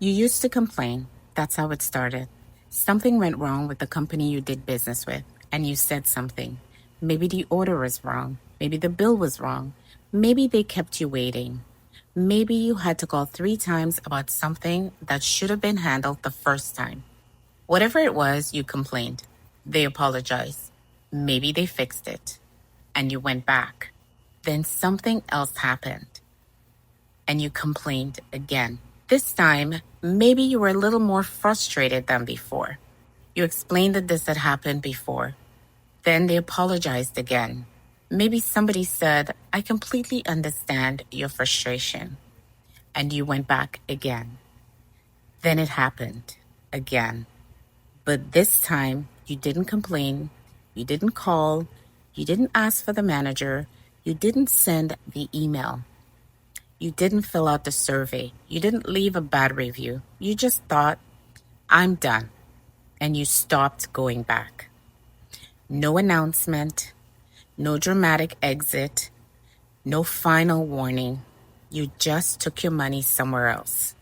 You used to complain. That's how it started. Something went wrong with the company you did business with, and you said something. Maybe the order was wrong. Maybe the bill was wrong. Maybe they kept you waiting. Maybe you had to call 3 times about something that should have been handled the first time. Whatever it was, you complained. They apologized. Maybe they fixed it. And you went back. Then something else happened, and you complained again. This time, maybe you were a little more frustrated than before. You explained that this had happened before. Then they apologized again. Maybe somebody said, I completely understand your frustration. And you went back again. Then it happened again. But this time, you didn't complain. You didn't call. You didn't ask for the manager. You didn't send the email. You didn't fill out the survey. You didn't leave a bad review. You just thought, I'm done. And you stopped going back. No announcement, no dramatic exit, no final warning. You just took your money somewhere else.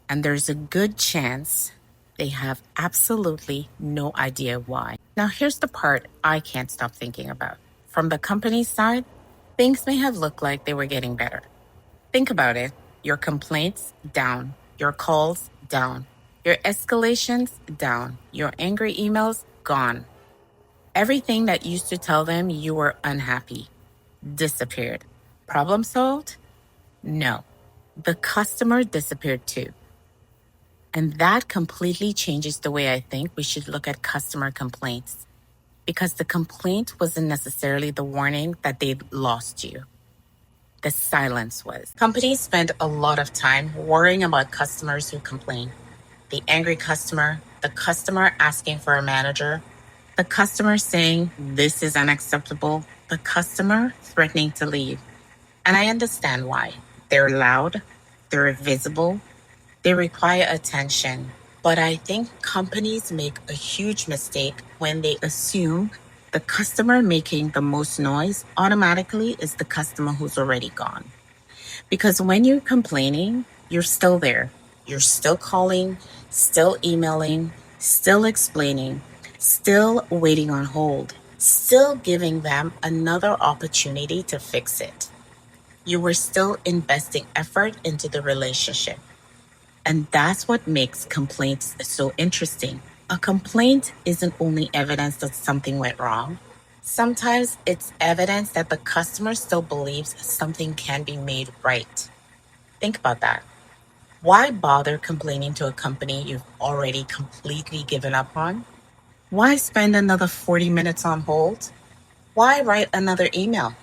And there's a good chance they have absolutely no idea why. Now, here's the part I can't stop thinking about. From the company's side, things may have looked like they were getting better. Think about it. Your complaints, down. Your calls, down. Your escalations, down. Your angry emails, gone. Everything that used to tell them you were unhappy disappeared. Problem solved? No. The customer disappeared too. And that completely changes the way I think we should look at customer complaints, because the complaint wasn't necessarily the warning that they lost you. The silence was. Companies spend a lot of time worrying about customers who complain. The angry customer, the customer asking for a manager, the customer saying this is unacceptable, the customer threatening to leave. And I understand why. They're loud, they're visible, they require attention. But I think companies make a huge mistake when they assume the customer making the most noise automatically is the customer who's already gone. Because when you're complaining, you're still there. You're still calling, still emailing, still explaining, still waiting on hold, still giving them another opportunity to fix it. You were still investing effort into the relationship. And that's what makes complaints so interesting. A complaint isn't only evidence that something went wrong. Sometimes it's evidence that the customer still believes something can be made right. Think about that. Why bother complaining to a company you've already completely given up on? Why spend another 40 minutes on hold? Why write another email?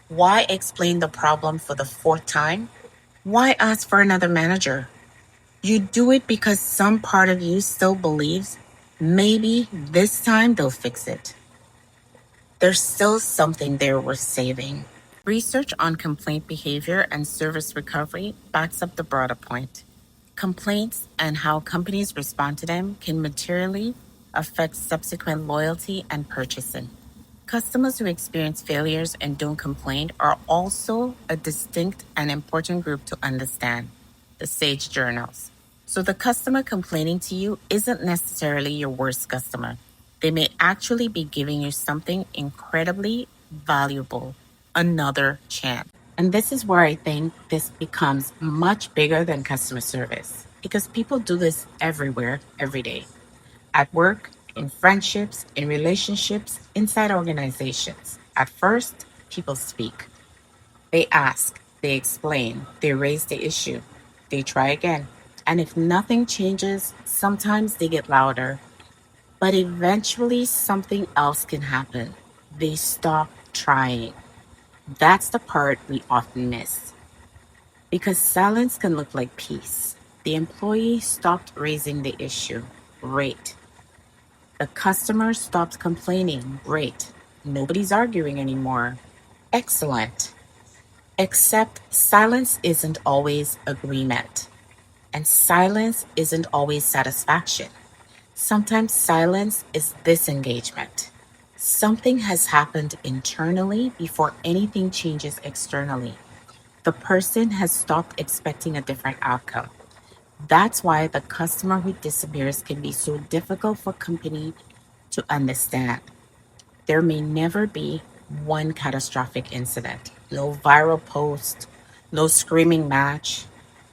Why explain the problem for the 4th time? Why ask for another manager? You do it because some part of you still believes maybe this time they'll fix it. There's still something there worth saving. Research on complaint behavior and service recovery backs up the broader point. Complaints and how companies respond to them can materially affect subsequent loyalty and purchasing. Customers who experience failures and don't complain are also a distinct and important group to understand, the SAGE journals. So the customer complaining to you isn't necessarily your worst customer. They may actually be giving you something incredibly valuable, another chance. And this is where I think this becomes much bigger than customer service, because people do this everywhere, every day. At work, in friendships, in relationships, inside organizations. At first, people speak. They ask, they explain, they raise the issue, they try again. And if nothing changes, sometimes they get louder. But eventually, something else can happen. They stop trying. That's the part we often miss. Because silence can look like peace. The employee stopped raising the issue. Great. The customer stopped complaining. Great. Nobody's arguing anymore. Excellent. Except silence isn't always agreement. And silence isn't always satisfaction. Sometimes silence is disengagement. Something has happened internally before anything changes externally. The person has stopped expecting a different outcome. That's why the customer who disappears can be so difficult for company to understand. There may never be one catastrophic incident, no viral post, no screaming match,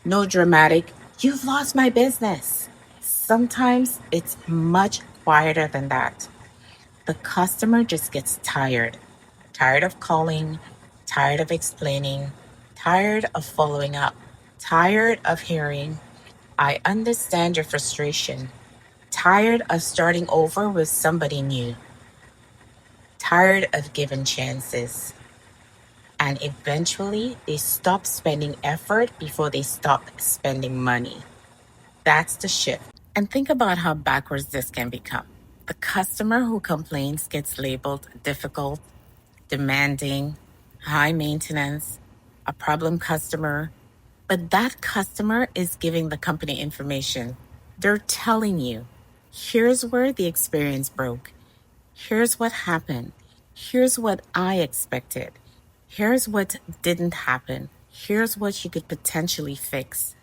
no dramatic, "you've lost my business." Sometimes it's much quieter than that. The customer just gets tired of calling, tired of explaining, tired of following up, tired of hearing, "I understand your frustration," tired of starting over with somebody new, tired of giving chances. And eventually, they stop spending effort before they stop spending money. That's the shift. And think about how backwards this can become. The customer who complains gets labeled difficult, demanding, high maintenance, a problem customer. But that customer is giving the company information. They're telling you, here's where the experience broke. Here's what happened. Here's what I expected. Here's what didn't happen. Here's what you could potentially fix.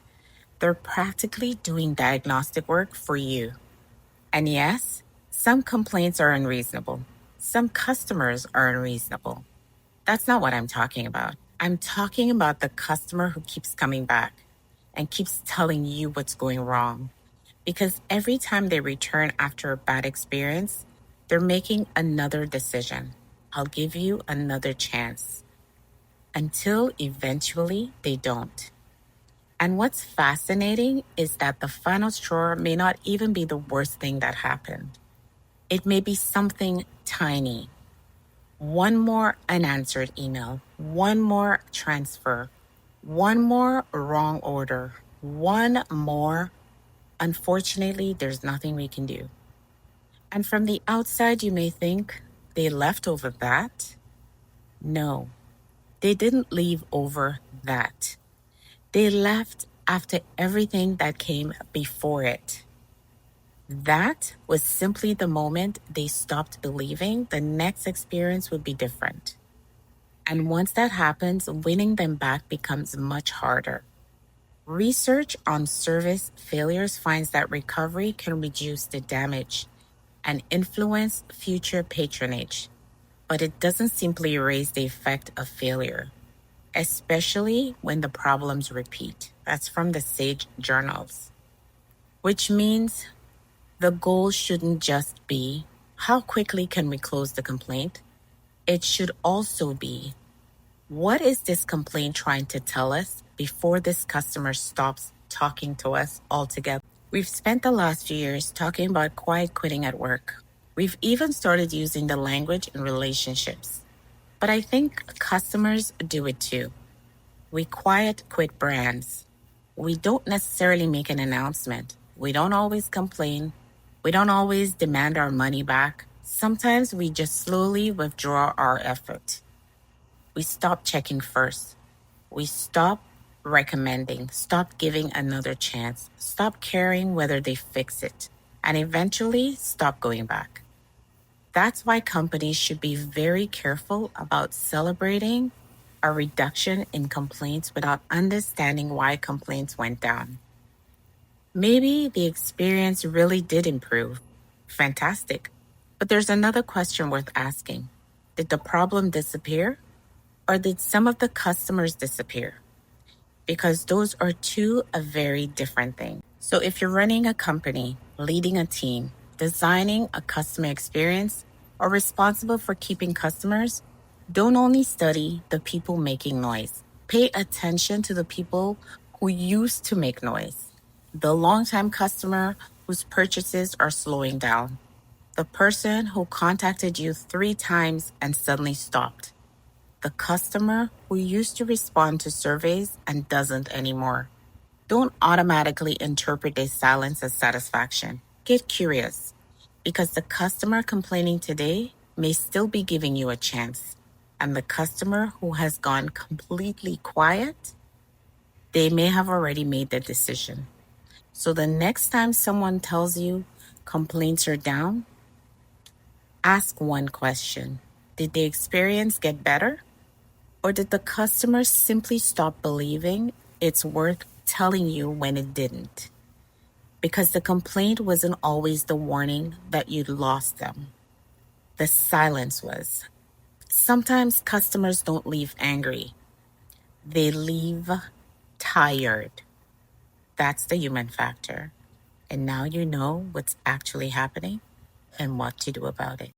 They're practically doing diagnostic work for you. And yes, some complaints are unreasonable. Some customers are unreasonable. That's not what I'm talking about. I'm talking about the customer who keeps coming back and keeps telling you what's going wrong. Because every time they return after a bad experience, they're making another decision. I'll give you another chance until eventually they don't. And what's fascinating is that the final straw may not even be the worst thing that happened. It may be something tiny. One more unanswered email, one more transfer, one more wrong order, one more, "unfortunately, there's nothing we can do." And from the outside, you may think they left over that. No, they didn't leave over that. They left after everything that came before it. That was simply the moment they stopped believing the next experience would be different. And once that happens, winning them back becomes much harder. Research on service failures finds that recovery can reduce the damage and influence future patronage, but it doesn't simply erase the effect of failure, especially when the problems repeat. That's from the SAGE journals, which means the goal shouldn't just be how quickly can we close the complaint? It should also be, what is this complaint trying to tell us before this customer stops talking to us altogether? We've spent the last few years talking about quiet quitting at work. We've even started using the language in relationships. But I think customers do it too. We quiet quit brands. We don't necessarily make an announcement. We don't always complain. We don't always demand our money back. Sometimes we just slowly withdraw our effort. We stop checking first. We stop recommending, stop giving another chance, stop caring whether they fix it, and eventually stop going back. That's why companies should be very careful about celebrating a reduction in complaints without understanding why complaints went down. Maybe the experience really did improve. Fantastic. But there's another question worth asking. Did the problem disappear, or did some of the customers disappear? Because those are two very different things. So if you're running a company, leading a team, designing a customer experience, or responsible for keeping customers, don't only study the people making noise. Pay attention to the people who used to make noise. The longtime customer whose purchases are slowing down. The person who contacted you 3 times and suddenly stopped. The customer who used to respond to surveys and doesn't anymore. Don't automatically interpret their silence as satisfaction. Get curious, because the customer complaining today may still be giving you a chance. And the customer who has gone completely quiet, they may have already made their decision. So the next time someone tells you complaints are down, ask one question. Did the experience get better? Or did the customer simply stop believing it's worth telling you when it didn't? because the complaint wasn't always the warning that you'd lost them. The silence was. Sometimes customers don't leave angry, they leave tired. That's the human factor. And now you know what's actually happening and what to do about it.